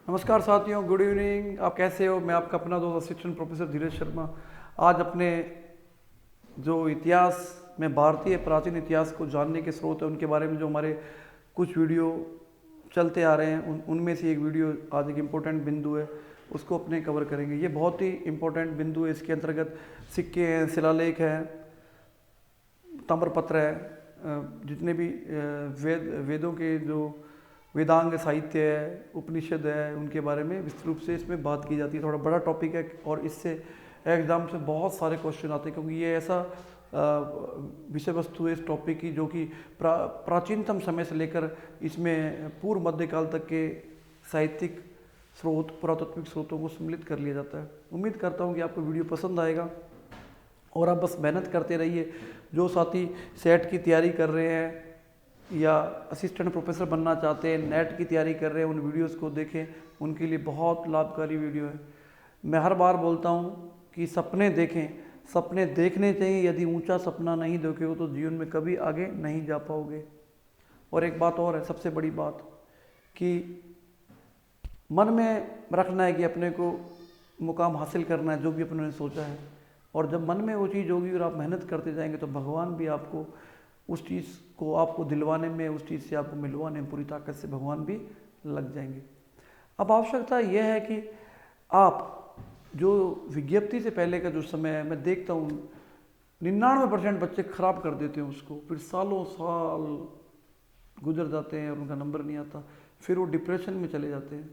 नमस्कार साथियों, good evening. आप कैसे हो? मैं आपका अपना दोस्त असिस्टेंट प्रोफेसर धीरज शर्मा। आज अपने जो इतिहास में भारतीय प्राचीन इतिहास को जानने के स्रोत हैं उनके बारे में जो हमारे कुछ वीडियो चलते आ रहे हैं उनमें से एक वीडियो आज एक इम्पोर्टेंट बिंदु है, उसको अपने कवर करेंगे। ये बहुत ही इम्पोर्टेंट बिंदु है। इसके अंतर्गत सिक्के हैं, शिलालेख हैं, ताम्रपत्र है, जितने भी वेदों के जो वेदांग साहित्य है, उपनिषद है, उनके बारे में विस्तृत रूप से इसमें बात की जाती है। थोड़ा बड़ा टॉपिक है और इससे एग्जाम से बहुत सारे क्वेश्चन आते हैं, क्योंकि ये ऐसा विषय वस्तु है इस टॉपिक की जो कि प्राचीनतम समय से लेकर इसमें पूर्व मध्यकाल तक के साहित्यिक स्रोत, पुरातात्विक स्रोतों को सम्मिलित कर लिया जाता है। उम्मीद करता हूँ कि आपको वीडियो पसंद आएगा और आप बस मेहनत करते रहिए। जो साथी सेट की तैयारी कर रहे हैं या असिस्टेंट प्रोफेसर बनना चाहते हैं, नेट की तैयारी कर रहे हैं, उन वीडियोस को देखें, उनके लिए बहुत लाभकारी वीडियो है। मैं हर बार बोलता हूँ कि सपने देखें, सपने देखने चाहिए। यदि ऊंचा सपना नहीं देखोगे तो जीवन में कभी आगे नहीं जा पाओगे। और एक बात और है, सबसे बड़ी बात, कि मन में रखना है कि अपने को मुकाम हासिल करना है जो भी अपने ने सोचा है। और जब मन में वो चीज़ होगी और आप मेहनत करते जाएंगे तो भगवान भी आपको उस चीज़ को आपको दिलवाने में, उस चीज़ से आपको मिलवाने में पूरी ताकत से भगवान भी लग जाएंगे। अब आवश्यकता यह है कि आप जो विज्ञप्ति से पहले का जो समय है, मैं देखता हूँ 99% बच्चे खराब कर देते हैं उसको, फिर सालों साल गुजर जाते हैं और उनका नंबर नहीं आता, फिर वो डिप्रेशन में चले जाते हैं।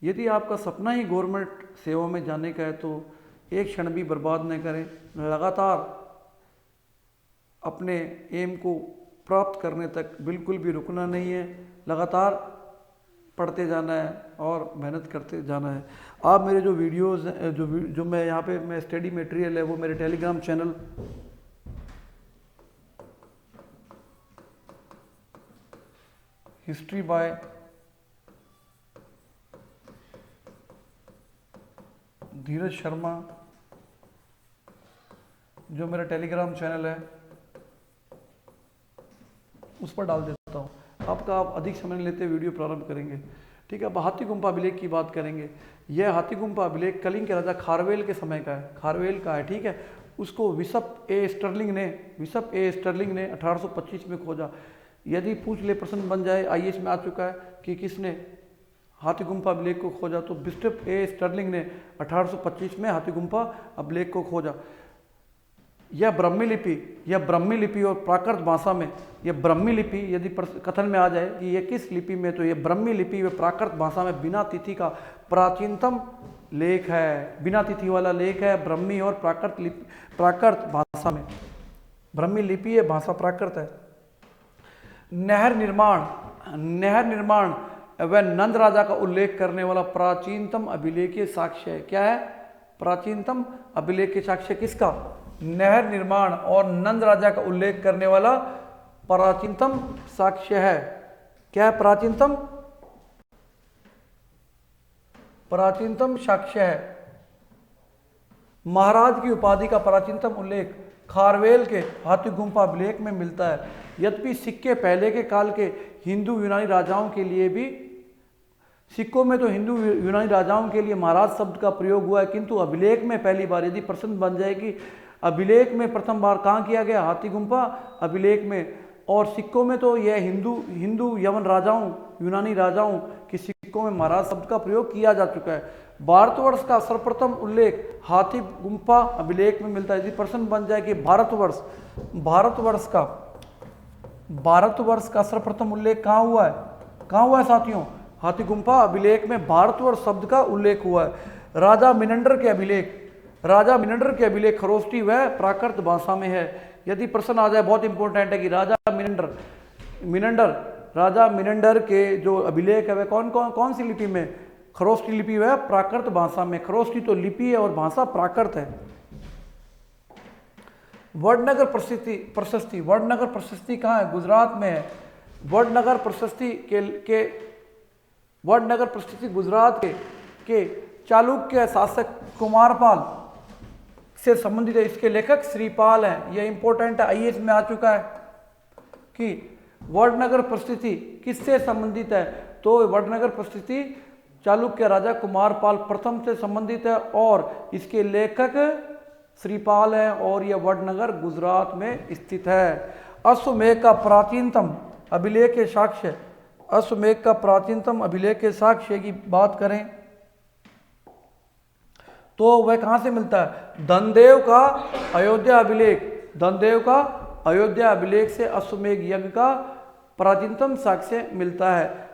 यदि आपका सपना ही गवर्नमेंट सेवा में जाने का है तो एक क्षण भी बर्बाद न करें। लगातार अपने एम को प्राप्त करने तक बिल्कुल भी रुकना नहीं है, लगातार पढ़ते जाना है और मेहनत करते जाना है। आप मेरे जो वीडियोस जो मैं यहाँ पे मैं स्टडी मटेरियल है वो मेरे टेलीग्राम चैनल हिस्ट्री बाय धीरज शर्मा, जो मेरा टेलीग्राम चैनल है उस पर डाल देता हूँ। आप अधिक समय लेते वीडियो प्रारंभ करेंगे। ठीक है, अब हाथी गुम्फा अभिलेख की बात करेंगे। यह हाथी गुम्फा अभिलेख कलिंग के राजा खारवेल के समय का है, खारवेल का है। ठीक है, उसको बिशप ए स्टर्लिंग ने 1825 में खोजा। यदि पूछ ले, प्रश्न बन जाए, IAS में आ चुका है कि किसने हाथी गुम्फा अभिलेख को खोजा, तो बिशप ए स्टर्लिंग ने 1825 में हाथी गुम्फा अभिलेख को खोजा। यह ब्राह्मी लिपि और प्राकृत भाषा में, यह ब्राह्मी लिपि यदि कथन में आ जाए कि यह किस लिपि में, तो यह ब्राह्मी लिपि व प्राकृत भाषा में बिना तिथि का प्राचीनतम लेख है। बिना तिथि वाला लेख है ब्राह्मी और प्राकृत भाषा में। ब्राह्मी लिपि है, भाषा प्राकृत है। नहर निर्माण व नंद राजा का उल्लेख करने वाला प्राचीनतम अभिलेखीय साक्ष्य है। क्या है प्राचीनतम अभिलेखीय साक्ष्य? किसका? नहर निर्माण और नंद राजा का उल्लेख करने वाला प्राचीनतम साक्ष्य है। क्या है? प्राचीनतम साक्ष्य है। महाराज की उपाधि का प्राचीनतम उल्लेख खारवेल के हाथी गुम्फा अभिलेख में मिलता है। यद्यपि सिक्के पहले के काल के हिंदू यूनानी राजाओं के लिए भी, सिक्कों में तो हिंदू यूनानी राजाओं के लिए महाराज शब्द का प्रयोग हुआ है, किंतु अभिलेख में पहली बार, यदि प्रश्न बन जाए कि अभिलेख में प्रथम बार कहाँ किया गया, हाथी गुम्फा अभिलेख में। और सिक्कों में तो यह हिंदू यवन राजाओं, यूनानी राजाओं के सिक्कों में महाराज शब्द का प्रयोग किया जा चुका है। भारतवर्ष का सर्वप्रथम उल्लेख हाथी गुम्फा अभिलेख में मिलता है। यदि प्रश्न बन जाए कि भारतवर्ष का सर्वप्रथम उल्लेख कहाँ हुआ है साथियों? हाथी गुम्फा अभिलेख में भारतवर्ष शब्द का उल्लेख हुआ है। राजा मिनंडर के अभिलेख खरोष्टी व प्राकृत भाषा में है। यदि प्रश्न आ जाए, बहुत इंपॉर्टेंट है, कि राजा मिनंडर के जो अभिलेख है वह कौन सी लिपि में? खरोष्टी लिपि व प्राकृत भाषा में। खरोष्टी तो लिपि है और भाषा प्राकृत है। वडनगर प्रशस्ति कहाँ है? गुजरात में है। वडनगर प्रशस्ति गुजरात के चालुक्य शासक कुमारपाल से संबंधित है। इसके लेखक श्रीपाल हैं। यह इंपॉर्टेंट है, IAS में आ चुका है कि वडनगर प्रशस्ति किससे संबंधित है? तो वडनगर प्रशस्ति चालुक्य राजा कुमारपाल प्रथम से संबंधित है और इसके लेखक श्रीपाल है और यह वडनगर गुजरात में स्थित है। अश्वमेध का प्राचीनतम अभिलेख के साक्ष्य, अश्वमेध का प्राचीनतम अभिलेख के साक्ष्य की बात करें तो वह कहाँ से मिलता है? धनदेव का अयोध्या अभिलेख, धनदेव का अयोध्या अभिलेख से अश्वमेध यज्ञ का प्राचीनतम साक्ष्य मिलता है।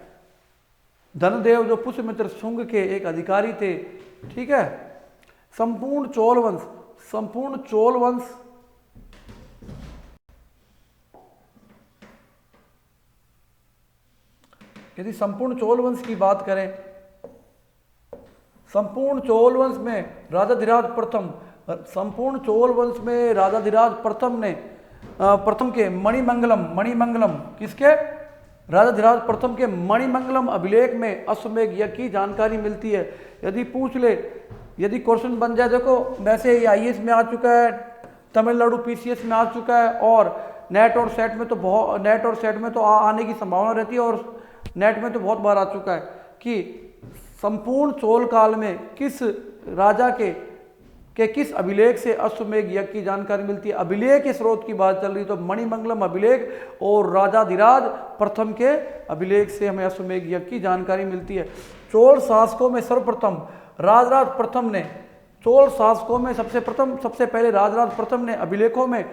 धनदेव जो पुष्यमित्र शुंग के एक अधिकारी थे, ठीक है। संपूर्ण चोल वंश, संपूर्ण चोल वंश यदि संपूर्ण चोल वंश की बात करें, संपूर्ण चोल वंश में राजाधिराज प्रथम, संपूर्ण चोल वंश में राजाधिराज प्रथम ने प्रथम के मणिमंगलम किसके? राजाधिराज प्रथम के मणिमंगलम अभिलेख में अश्वमेध यज्ञ की जानकारी मिलती है। यदि पूछ ले, यदि क्वेश्चन बन जाए, देखो वैसे ये आईएएस में आ चुका है, तमिलनाडु पीसीएस में आ चुका है और नेट और सेट में तो बहुत, नेट और सेट में तो आने की संभावना रहती है और नेट में तो बहुत बार आ चुका है कि संपूर्ण चोल काल में किस राजा के किस अभिलेख से अश्वमेध यज्ञ की जानकारी मिलती है। अभिलेख के स्रोत की बात चल रही तो मणिमंगलम अभिलेख और राजाधिराज प्रथम के अभिलेख से हमें अश्वमेध यज्ञ की जानकारी मिलती है। चोल शासकों में सर्वप्रथम राजराज प्रथम ने, चोल शासकों में सबसे पहले राजराज प्रथम ने अभिलेखों में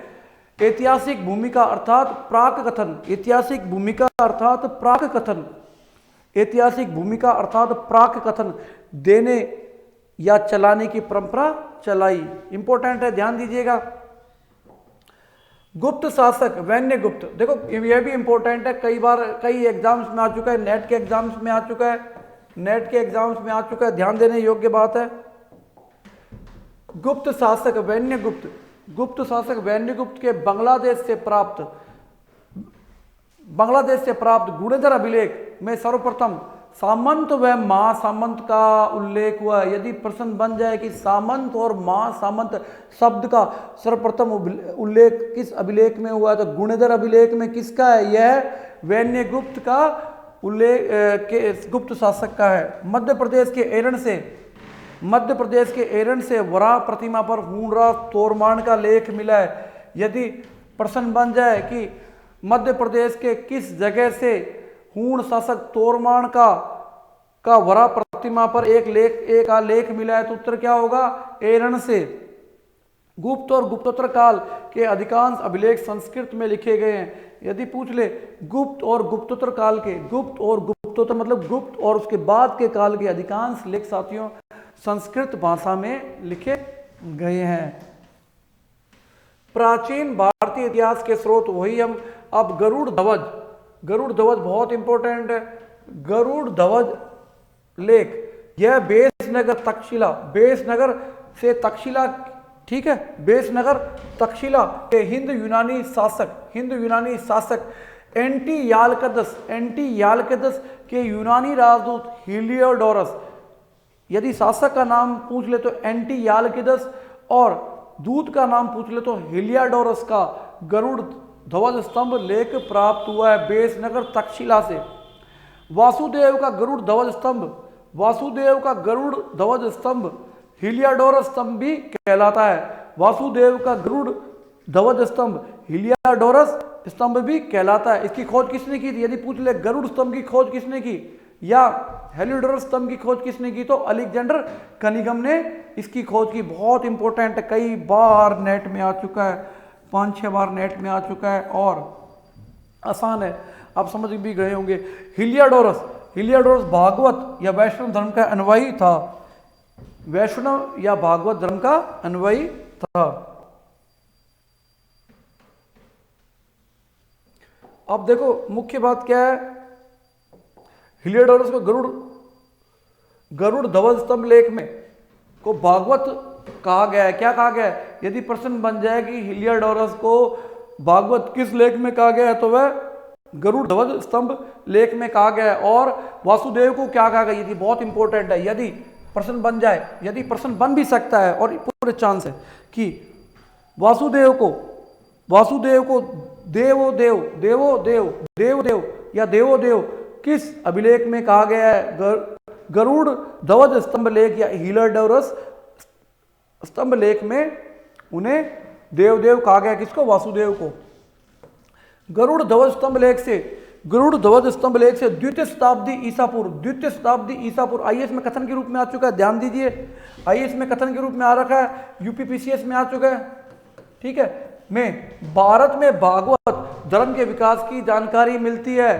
ऐतिहासिक भूमिका अर्थात प्राक कथन, ऐतिहासिक भूमिका अर्थात प्राक कथन, ऐतिहासिक भूमिका अर्थात प्राक कथन देने या चलाने की परंपरा चलाई। इंपॉर्टेंट है, ध्यान दीजिएगा। गुप्त शासक वैन्य गुप्त, देखो यह भी इंपॉर्टेंट है, कई बार कई एग्जाम्स में आ चुका है, नेट के एग्जाम्स में आ चुका है, नेट के एग्जाम्स में आ चुका है, ध्यान देने योग्य बात है। गुप्त शासक वैन्य गुप्त, गुप्त शासक वैन्य गुप्त के बांग्लादेश से प्राप्त गुणेधर अभिलेख में सर्वप्रथम सामंत व महासामंत का उल्लेख हुआ है। यदि प्रश्न बन जाए कि सामंत और महासामंत शब्द का सर्वप्रथम उल्लेख किस अभिलेख में हुआ है तो गुणेधर अभिलेख में किसका है? यह वैन्य गुप्त का उल्लेख के गुप्त शासक का है। मध्य प्रदेश के एरन से वराह प्रतिमा पर हूणराज तोरमान का लेख मिला है। यदि प्रश्न बन जाए कि मध्य प्रदेश के किस जगह से हूण शासक तोरमान का वराह प्रतिमा पर एक लेख मिला है तो उत्तर क्या होगा? एरन से। गुप्त और गुप्तोत्तर काल के अधिकांश अभिलेख संस्कृत में लिखे गए हैं। यदि पूछ ले गुप्त और गुप्तोत्तर काल के, गुप्त और गुप्तोत्तर मतलब गुप्त और उसके बाद के काल के अधिकांश लेख साथियों संस्कृत भाषा में लिखे गए हैं। प्राचीन भारतीय इतिहास के स्रोत वही हम अब गरुड़ ध्वज, गरुड़ ध्वज बहुत इंपॉर्टेंट है। गरुड़ ध्वज लेख यह बेसनगर तक्षशिला, बेसनगर से तक्षशिला, ठीक है, बेसनगर तक्षशिला के हिंद यूनानी शासक एंटियालकदस के यूनानी राजदूत हीलियोडोरस, यदि शासक का नाम पूछ ले तो एंटियालकदस और दूत का नाम पूछ ले तो हीलियोडोरस का गरुड़ ध्वज स्तंभ लेख प्राप्त हुआ है बेसनगर तक्षशिला से। वासुदेव का गरुड़ ध्वज स्तंभ हीलियोडोरस स्तंभ भी कहलाता है। वासुदेव का गरुड़ ध्वज स्तंभ हीलियोडोरस स्तंभ भी कहलाता है। इसकी खोज किसने की थी? यदि पूछ ले गरुड़ स्तंभ की खोज किसने की या हेलियोडोरस स्तंभ की खोज किसने की तो अलेक्जेंडर कनिंघम ने इसकी खोज की। बहुत इंपॉर्टेंट है, कई बार नेट में आ चुका है, 5-6 बार नेट में आ चुका है और आसान है, आप समझ भी गए होंगे। हीलियोडोरस भागवत या वैष्णव धर्म का अनुयायी था, वैष्णव या भागवत धर्म का अनुयायी था। अब देखो मुख्य बात क्या है, हीलियोडोरस को गरुड़ ध्वज स्तंभ लेख में को भागवत कहा गया है। क्या कहा गया है? यदि प्रश्न बन जाए कि हीलियोडोरस को भागवत किस लेख में कहा गया है तो वह गरुड़ ध्वज स्तंभ लेख में कहा गया है। और वासुदेव को क्या कहा गया? यदि बहुत इंपॉर्टेंट है, यदि प्रश्न बन जाए, यदि प्रश्न बन भी सकता है और पूरे चांस है कि वासुदेव को देवो देव या देवो देव किस अभिलेख में कहा गया है? गरुड़ ध्वज स्तंभ लेख या हीलियोडोरस स्तंभ लेख में उन्हें देवदेव कहा गया। किसको? वासुदेव को। गरुड़ ध्वज स्तंभ लेख से द्वितीय शताब्दी ईसा पूर्व आईएएस में कथन के रूप में आ चुका है। ध्यान दीजिए, आईएएस में कथन के रूप में आ रखा है, यूपीपीसीएस में आ चुका है। ठीक है, में भारत में भागवत धर्म के विकास की जानकारी मिलती है।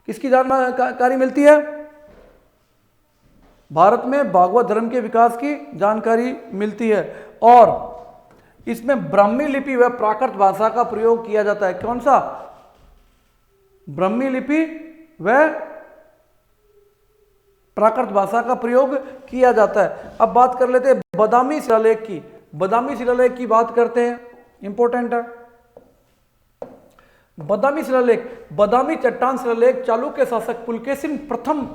किसकी जानकारी मिलती है? भारत में भागवत धर्म के विकास की जानकारी मिलती है। और इसमें ब्राह्मी लिपि व प्राकृत भाषा का प्रयोग किया जाता है। कौन सा? ब्राह्मी लिपि व प्राकृत भाषा का प्रयोग किया जाता है। अब बात कर लेते हैं बादामी शिलालेख की। बादामी शिलालेख की बात करते हैं, इंपॉर्टेंट है। बादामी शिलालेख, बादामी चट्टान शिलालेख चालुक्य शासक पुलकेशिन प्रथम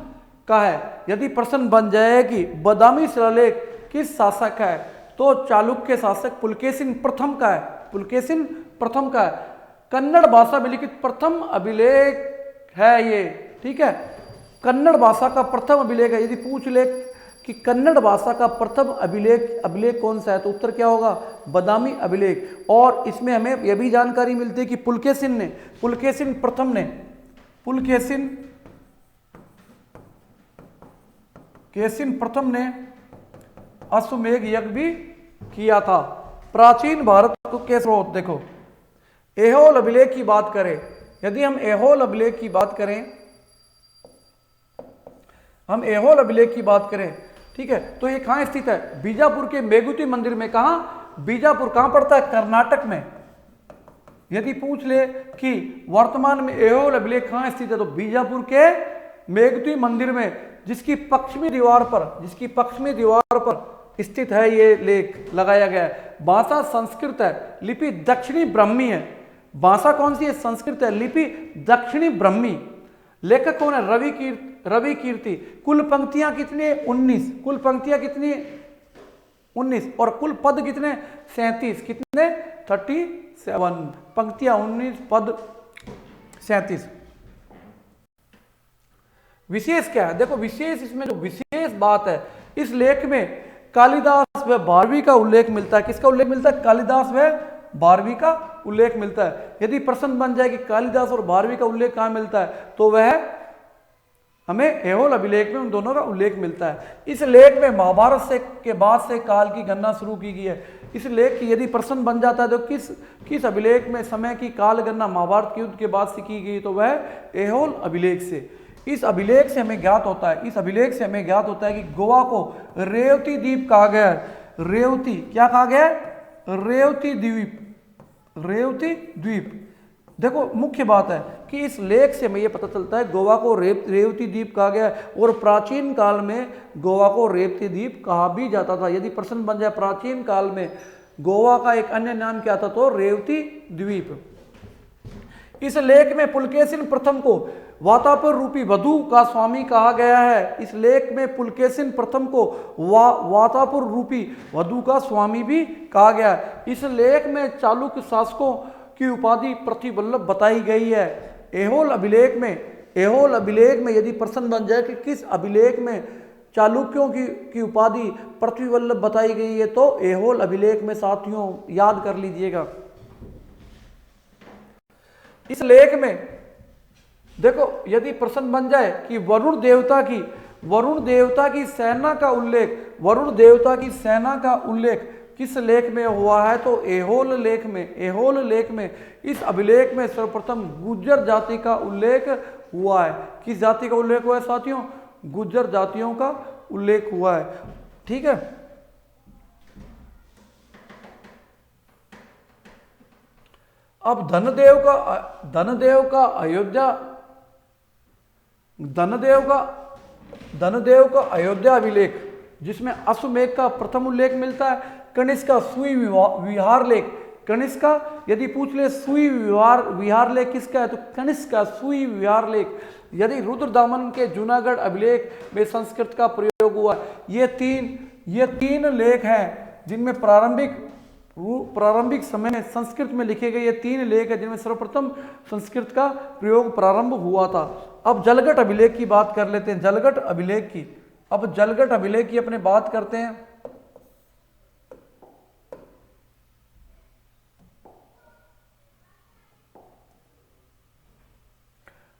का है। यदि प्रश्न बन जाए कि बादामी शिलालेख किस शासक है, तो चालुक्य शासक पुलकेशिन प्रथम का है। पुलकेशिन प्रथम का है। कन्नड़ भाषा में लिखित प्रथम अभिलेख है ये। ठीक है, कन्नड़ भाषा का प्रथम अभिलेख है। यदि पूछ ले कि कन्नड़ भाषा का प्रथम अभिलेख कौन सा है, तो उत्तर क्या होगा? बादामी अभिलेख। और इसमें हमें यह भी जानकारी मिलती है कि पुलकेशिन प्रथम ने अश्वमेध यज्ञ भी किया था। प्राचीन भारत के स्रोत देखो, ऐहोल अभिलेख की बात करें, यदि हम ऐहोल अभिलेख की बात करें, ठीक है, तो ये कहाँ स्थित है? बीजापुर के मेघुती मंदिर में। कहाँ? बीजापुर कहाँ पड़ता है? कर्नाटक में। यदि पूछ ले कि वर्तमान में ऐहोल अभिलेख कहाँ स्थित है, तो बीजापुर के मेघुती मंदिर में, जिसकी पश्चिमी दीवार पर स्थित है ये लेख लगाया गया है। भाषा संस्कृत है, लिपि दक्षिणी ब्राह्मी है। भाषा कौन सी है? संस्कृत है, लिपि दक्षिणी ब्राह्मी। लेखक कौन है? रवि कीर्ति। कुल पंक्तियां कितनी? 19। कुल पंक्तियां कितनी? 19। और कुल पद कितने? 37। कितने? 37 पंक्तियां, 19 पद, 37। विशेष क्या है? देखो विशेष, इसमें जो विशेष बात है, इस लेख में कालिदास व भारवी का उल्लेख मिलता है। किसका उल्लेख मिलता है? कालिदास व भारवी का उल्लेख मिलता है। यदि प्रश्न बन जाए कि कालिदास और भारवी का उल्लेख कहाँ मिलता है, तो वह हमें ऐहोल अभिलेख में उन दोनों का उल्लेख मिलता है। इस लेख में महाभारत के बाद से काल की गणना शुरू की गई है। इस लेख की यदि प्रश्न बन जाता है तो किस अभिलेख में समय की काल गणना महाभारत के युद्ध के बाद से की गई, तो वह ऐहोल अभिलेख से। इस अभिलेख से हमें ज्ञात होता है कि गोवा को रेवती द्वीप कहा गया है। रेवती क्या कहा गया है? रेवती द्वीप। देखो मुख्य बात है कि इस लेख से हमें यह पता चलता है गोवा को रेवती द्वीप कहा गया है। और प्राचीन काल में गोवा को रेवती द्वीप कहा भी जाता था। यदि प्रश्न बन जाए प्राचीन काल में गोवा का एक अन्य नाम क्या था, तो रेवती द्वीप। इस लेख में पुलकेशिन प्रथम को वातापुर रूपी वधु का स्वामी कहा गया है। इस लेख में पुलकेशिन प्रथम को वातापुर रूपी वधु का स्वामी भी कहा गया है। इस लेख में चालुक्य शासकों की उपाधि पृथ्वीवल्लभ बताई गई है। ऐहोल अभिलेख में यदि प्रश्न बन जाए कि किस अभिलेख में चालुक्यों की उपाधि पृथ्वीवल्लभ बताई गई है, तो ऐहोल अभिलेख में साथियों याद कर लीजिएगा। इस लेख में देखो यदि प्रश्न बन जाए कि वरुण देवता की सेना का उल्लेख किस लेख में हुआ है, तो ऐहोल लेख में। इस अभिलेख में सर्वप्रथम गुर्जर जाति का उल्लेख हुआ है। किस जाति का उल्लेख हुआ है साथियों? गुर्जर जातियों का उल्लेख हुआ है। ठीक है, अब धनदेव का अयोध्या अभिलेख, जिसमें अश्वमेध का प्रथम उल्लेख मिलता है। कनिष्क का सुई विहार लेख, कनिष्क का यदि पूछ ले सुई विहार लेख किसका है, तो कनिष्क का सुई विहार लेख। यदि रुद्रदामन के जूनागढ़ अभिलेख में संस्कृत का प्रयोग हुआ। ये तीन लेख हैं जिनमें प्रारंभिक प्रारंभिक समय में संस्कृत में लिखे गए ये 3 लेख है जिनमें सर्वप्रथम संस्कृत का प्रयोग प्रारंभ हुआ था। अब जलगट अभिलेख की बात कर लेते हैं, जलगट अभिलेख की। अब जलगट अभिलेख की अपने बात करते हैं।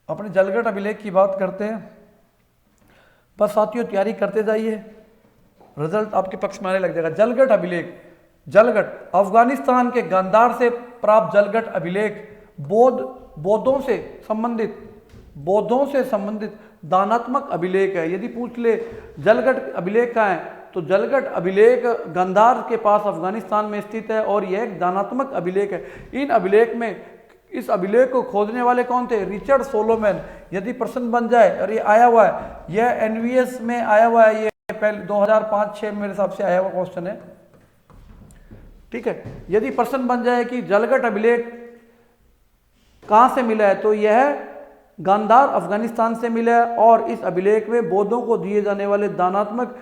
अपने जलगट अभिलेख की बात करते हैं। बस साथियों तैयारी करते जाइए, रिजल्ट आपके पक्ष में आने लग जाएगा। जलगट अभिलेख, जलगट अफगानिस्तान के गांधार से प्राप्त जलगट अभिलेख बौद्धों से संबंधित दानात्मक अभिलेख है। यदि पूछ ले जलगट अभिलेख कहाँ है, तो जलगट अभिलेख गांधार के पास अफगानिस्तान में स्थित है और यह एक दानात्मक अभिलेख है। इस अभिलेख को खोजने वाले कौन थे? Richard Solomon. यदि प्रश्न बन जाए, और ये आया हुआ है, यह एनवीएस में आया हुआ है, ये पहले 2005-6 मेरे हिसाब से आया हुआ क्वेश्चन है, ठीक है। यदि प्रश्न बन जाए कि जलगट अभिलेख कहां से मिला है, तो यह गांधार अफगानिस्तान से मिला है और इस अभिलेख में बौद्धों को दिए जाने वाले दानात्मक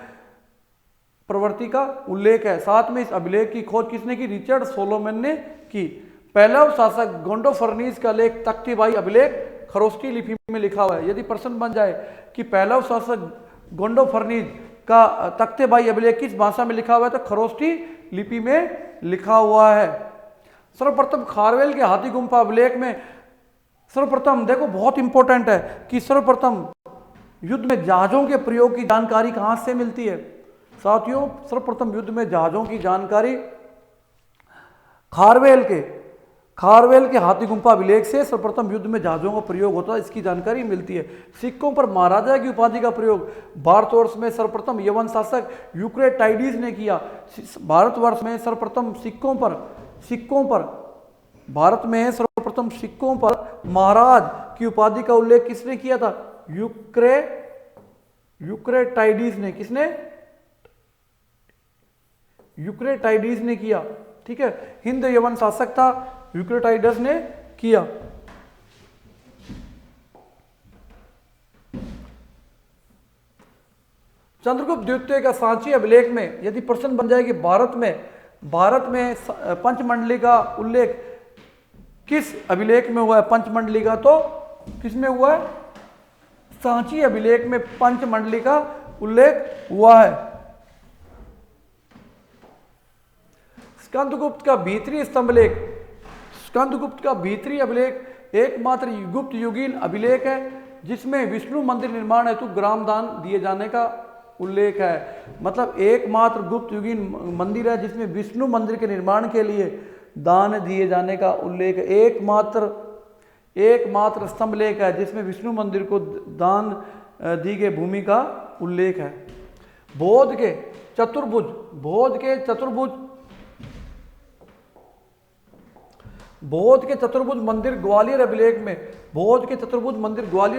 प्रवृत्ति का उल्लेख है। साथ में इस अभिलेख की खोज किसने की? रिचर्ड सोलोमन ने की। पहला शासक गोंडोफर्नीज का लेख तख्तीबाई अभिलेख खरोष्टी लिपि में लिखा हुआ है। यदि प्रश्न बन जाए कि पहला शासक गोंडोफर्नीज का तख्तीबाई अभिलेख किस भाषा में लिखा हुआ है, तो खरोष्टी लिपि में लिखा हुआ है। सर्वप्रथम खारवेल के हाथी गुम्फा अभिलेख में सर्वप्रथम, देखो बहुत इंपॉर्टेंट है कि सर्वप्रथम युद्ध में जहाजों के प्रयोग की जानकारी कहां से मिलती है साथियों? सर्वप्रथम युद्ध में जहाजों की जानकारी खारवेल के हाथी गुम्फा अभिलेख से सर्वप्रथम युद्ध में जहाजों का प्रयोग होता है, इसकी जानकारी मिलती है। सिक्कों पर महाराजा की उपाधि का प्रयोग भारतवर्ष में सर्वप्रथम यवन शासक यूक्रेटाइडिस ने किया। भारतवर्ष में सर्वप्रथम सिक्कों पर महाराज की उपाधि का उल्लेख किसने किया था? यूक्रेटाइडिस ने। किसने? यूक्रेटाइडिस ने किया, ठीक है। हिंद यवन शासक था, यूक्रेटाइडस ने किया। चंद्रगुप्त द्वितीय का सांची अभिलेख में यदि प्रश्न बन जाए कि भारत में पंचमंडली का उल्लेख किस अभिलेख में हुआ है? पंचमंडली का तो किसमें हुआ है? सांची अभिलेख में पंचमंडली का उल्लेख हुआ है। स्कंदगुप्त का भीतरी स्तंभलेख, स्कंदगुप्त का भीतरी अभिलेख एकमात्र गुप्त युगीन अभिलेख है जिसमें विष्णु मंदिर निर्माण हेतु ग्राम दान दिए जाने का उल्लेख है। मतलब एकमात्र गुप्त युगीन मंदिर है जिसमें विष्णु मंदिर के निर्माण के लिए दान दिए जाने का उल्लेख है। एकमात्र स्तंभलेख है जिसमें विष्णु मंदिर को दान दी गई भूमि का उल्लेख है। बौद्ध के चतुर्भुज मंदिर ग्वालियर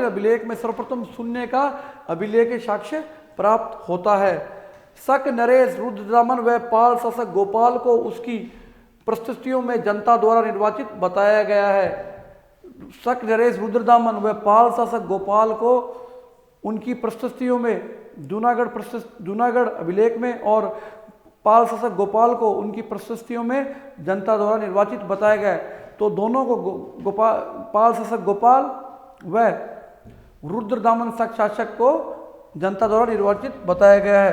अभिलेख में सर्वप्रथम शून्य का अभिलेख साक्ष्य प्राप्त होता है। शक नरेश रुद्रदामन व पाल शासक गोपाल को उसकी प्रस्तुतियों में जनता द्वारा निर्वाचित बताया गया है। शक नरेश रुद्रदामन व पाल शासक गोपाल को उनकी प्रस्तुतियों में जूनागढ़ अभिलेख में और पाल शासक गोपाल को उनकी प्रशस्तियों में जनता द्वारा निर्वाचित बताया गया है। तो दोनों को पाल शासक गोपाल व रुद्रदामन शासक को जनता द्वारा निर्वाचित बताया गया है।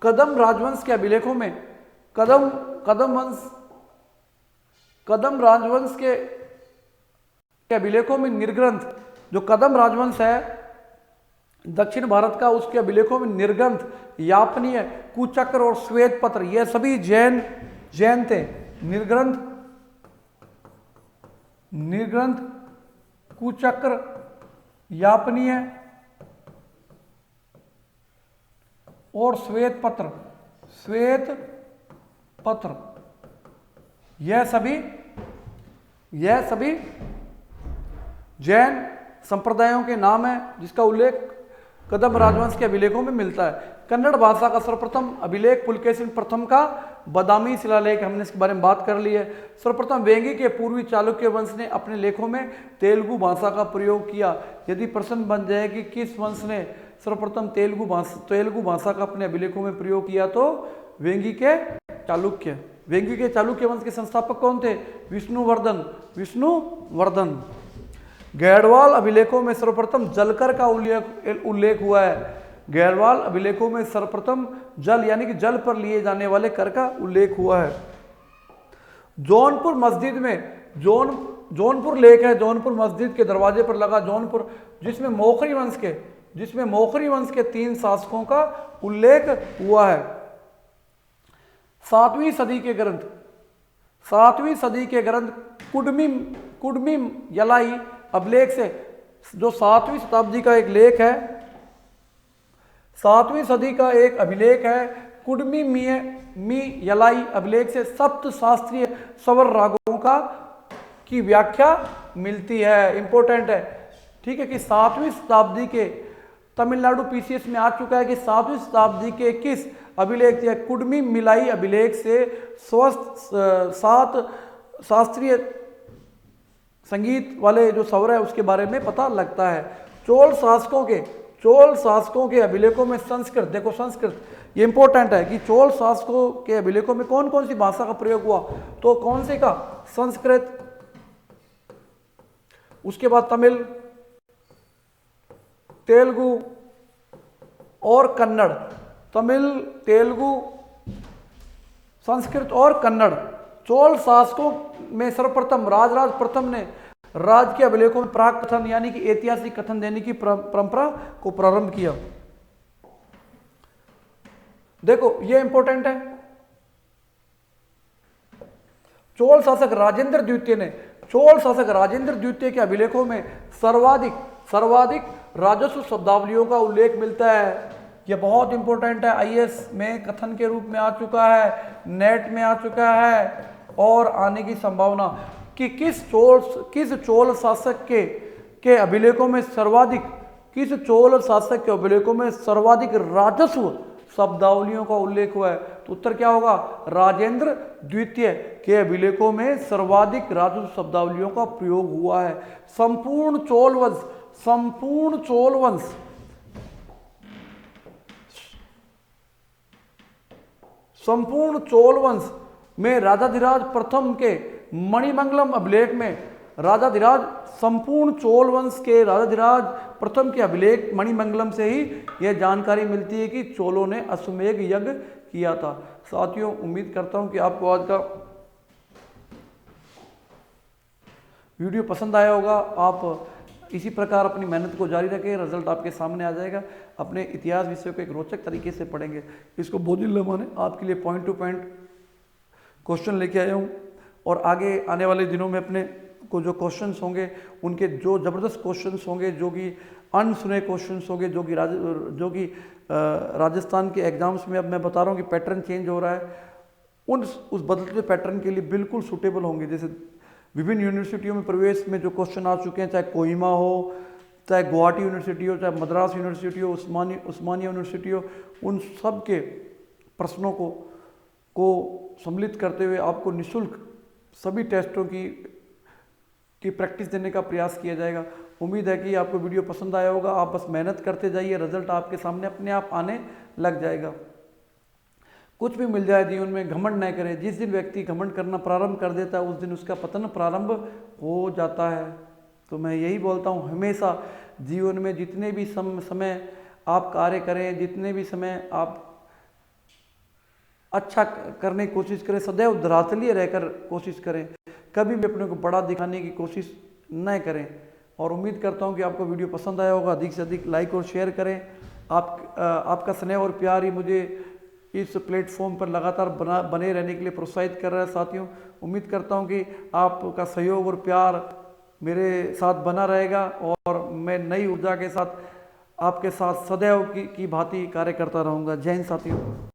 कदम राजवंश के अभिलेखों में कदम राजवंश के अभिलेखों में निर्ग्रंथ, जो कदम राजवंश है दक्षिण भारत का, उसके अभिलेखों में निर्ग्रंथ, यापनीय, कुचक्र और श्वेत पत्र, यह सभी जैन थे। निर्ग्रंथ, कुचक्र, यापनीय और श्वेत पत्र, यह सभी जैन संप्रदायों के नाम है जिसका उल्लेख कदम राजवंश के अभिलेखों में मिलता है। कन्नड़ भाषा का सर्वप्रथम अभिलेख पुलकेशिन प्रथम का बदामी शिलालेख, हमने इसके बारे में बात कर ली है। सर्वप्रथम वेंगी के पूर्वी चालुक्य वंश ने अपने लेखों में तेलुगु भाषा का प्रयोग किया। यदि प्रश्न बन जाए कि किस वंश ने सर्वप्रथम तेलुगु भाषा का अपने अभिलेखों में प्रयोग किया? तो वेंगी के चालुक्य। वेंगी के चालुक्य वंश के संस्थापक कौन थे? विष्णुवर्धन। गैड़वाल अभिलेखों में सर्वप्रथम जलकर का उल्लेख हुआ है। गैड़वाल अभिलेखों में सर्वप्रथम जल यानी कि जल पर लिए जाने वाले कर का उल्लेख हुआ है। जौनपुर मस्जिद में जौनपुर लेख है, जौनपुर मस्जिद के दरवाजे पर लगा जौनपुर, जिसमें मोखरी वंश के 3 शासकों का उल्लेख हुआ है। 7वीं सदी के ग्रंथ कुडमी यलाई अभिलेख से, जो 7वीं शताब्दी का एक लेख है, 7वीं सदी का एक अभिलेख है, कुडमी मी यलाई अभिलेख से सप्त शास्त्रीय स्वर रागों की व्याख्या मिलती है। इंपॉर्टेंट है, ठीक है, कि 7वीं शताब्दी के तमिलनाडु पीसीएस में आ चुका है कि 7वीं शताब्दी के किस अभिलेख या कुडमी मिलाई अभिलेख से 7 शास्त्रीय संगीत वाले जो स्वर है उसके बारे में पता लगता है। चोल शासकों के अभिलेखों में संस्कृत, देखो संस्कृत ये इंपॉर्टेंट है कि चोल शासकों के अभिलेखों में कौन कौन सी भाषा का प्रयोग हुआ? तो कौन से का? संस्कृत, उसके बाद तमिल, तेलुगु और कन्नड़। तमिल, तेलुगु, संस्कृत और कन्नड़। चोल शासकों में सर्वप्रथम राजराज प्रथम ने राज के अभिलेखों में प्राक कथन यानी कि ऐतिहासिक कथन देने की परंपरा को प्रारंभ किया। देखो ये इंपॉर्टेंट है। चोल शासक राजेंद्र द्वितीय के अभिलेखों में सर्वाधिक राजस्व शब्दावलियों का उल्लेख मिलता है। यह बहुत इंपॉर्टेंट है, आईएएस में कथन के रूप में आ चुका है, नेट में आ चुका है और आने की संभावना कि किस चोल शासक के अभिलेखों में सर्वाधिक राजस्व शब्दावलियों का उल्लेख हुआ है। तो उत्तर क्या होगा? राजेंद्र द्वितीय के अभिलेखों में सर्वाधिक राजस्व शब्दावलियों का प्रयोग हुआ है। संपूर्ण चोल वंश में राजाधिराज प्रथम के मणिमंगलम अभिलेख में संपूर्ण चोल वंश के राजाधिराज प्रथम के अभिलेख मणिमंगलम से ही यह जानकारी मिलती है कि चोलों ने अश्वमेध यज्ञ किया था। साथियों, उम्मीद करता हूं कि आपको आज का वीडियो पसंद आया होगा। आप इसी प्रकार अपनी मेहनत को जारी रखें, रिजल्ट आपके सामने आ जाएगा। अपने इतिहास विषय को एक रोचक तरीके से पढ़ेंगे। इसको बोधिल लम्हा ने आपके लिए पॉइंट टू पॉइंट क्वेश्चन लेके आया हूँ और आगे आने वाले दिनों में अपने को जो क्वेश्चंस होंगे उनके जो ज़बरदस्त क्वेश्चंस होंगे, जो कि अनसुने क्वेश्चंस होंगे, जो कि राजस्थान के एग्जाम्स में अब मैं बता रहा हूँ कि पैटर्न चेंज हो रहा है, उस बदलते पैटर्न के लिए बिल्कुल सूटेबल होंगे। जैसे विभिन्न यूनिवर्सिटियों में प्रवेश में जो क्वेश्चन आ चुके हैं, चाहे कोहिमा हो, चाहे गुवाहाटी यूनिवर्सिटी हो, चाहे मद्रास यूनिवर्सिटी हो, उस्मानिया यूनिवर्सिटी हो, उन सब के प्रश्नों को सम्मिलित करते हुए आपको निःशुल्क सभी टेस्टों की प्रैक्टिस देने का प्रयास किया जाएगा। उम्मीद है कि आपको वीडियो पसंद आया होगा। आप बस मेहनत करते जाइए, रिजल्ट आपके सामने अपने आप आने लग जाएगा। कुछ भी मिल जाए जीवन में घमंड न करें। जिस दिन व्यक्ति घमंड करना प्रारंभ कर देता है उस दिन उसका पतन प्रारंभ हो जाता है। तो मैं यही बोलता हूँ, हमेशा जीवन में जितने भी समय आप कार्य करें, जितने भी समय आप अच्छा करने की कोशिश करें, सदैव धरातलीय रहकर कोशिश करें, कभी भी अपने को बड़ा दिखाने की कोशिश न करें। और उम्मीद करता हूं कि आपको वीडियो पसंद आया होगा। अधिक से अधिक लाइक और शेयर करें। आपका स्नेह और प्यार ही मुझे इस प्लेटफॉर्म पर लगातार बने रहने के लिए प्रोत्साहित कर रहा है। साथियों, उम्मीद करता हूं कि आपका सहयोग और प्यार मेरे साथ बना रहेगा और मैं नई ऊर्जा के साथ आपके साथ सदैव की भांति कार्य करता रहूँगा। जय हिंद साथियों।